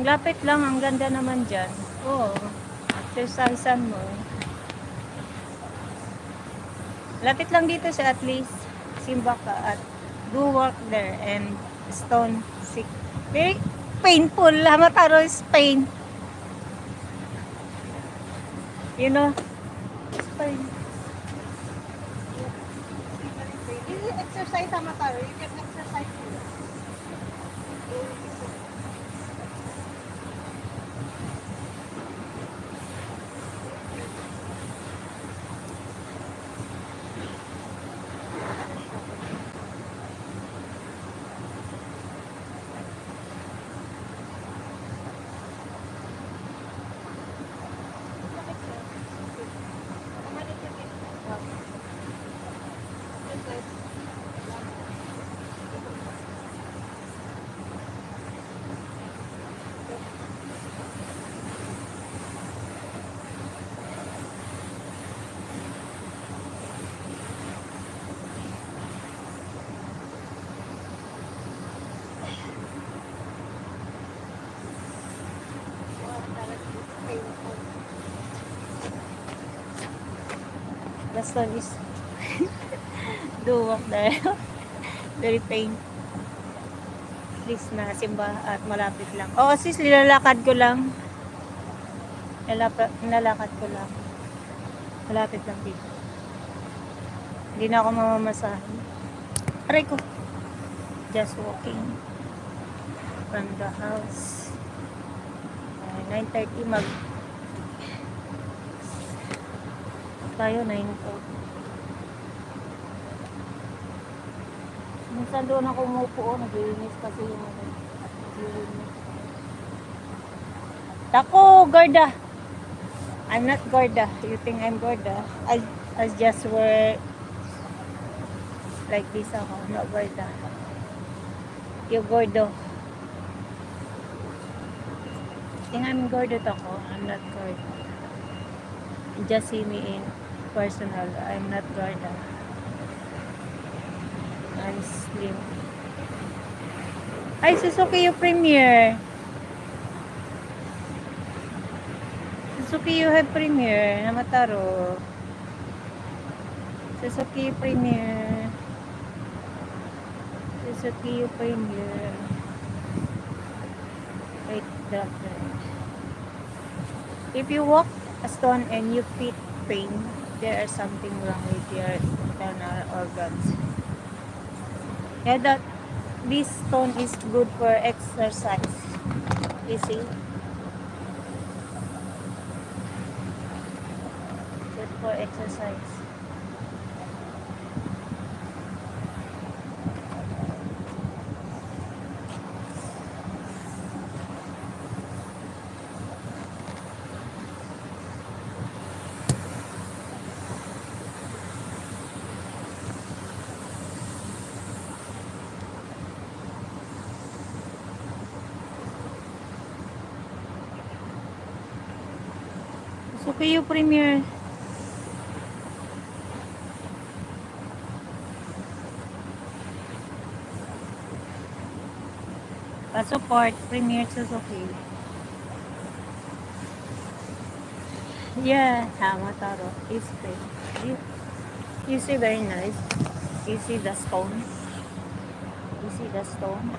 Ang lapit lang, ang ganda naman dyan. Oo, exercisean mo. Lapit lang dito sa at least simba ka at do work there and stone sick. Very painful. Hamataro is pain. You know? It's pain. You exercise Hamataro. You can exercise here. The sun is do walk there. Very pain. Please na simba at malapit lang. Oo, sis, nilalakad ko lang. Nilalakad ko lang. Malapit lang dito. Hindi na ako mamamasahin. Aray ko. Just walking from the house. 9:30 tayo 9 po. Minsan doon ako umupo, naglilinis kasi yung naglilinis. Tako, Gorda. I'm not Gorda. You think I'm Gorda? I just wear like this ako, not Gorda. You Gordo. Think I'm Gordo ako. I'm not Gorda. Just see me in personal. I'm not Gorda. I'm slim. Ay, Suzuki you premiere. Suzuki you have premiere. Hamataro. Suzuki you premiere. Suzuki you premiere. Wait, drop that. If you walk a stone and you feel pain, there is something wrong with your internal organs. Yeah, this stone is good for exercise. You see? Good for exercise. Suzuki you premiere. Pa-support premiere Suzuki. Yeah, Hamataro is great. You see very nice. You see the stone. You see the stone.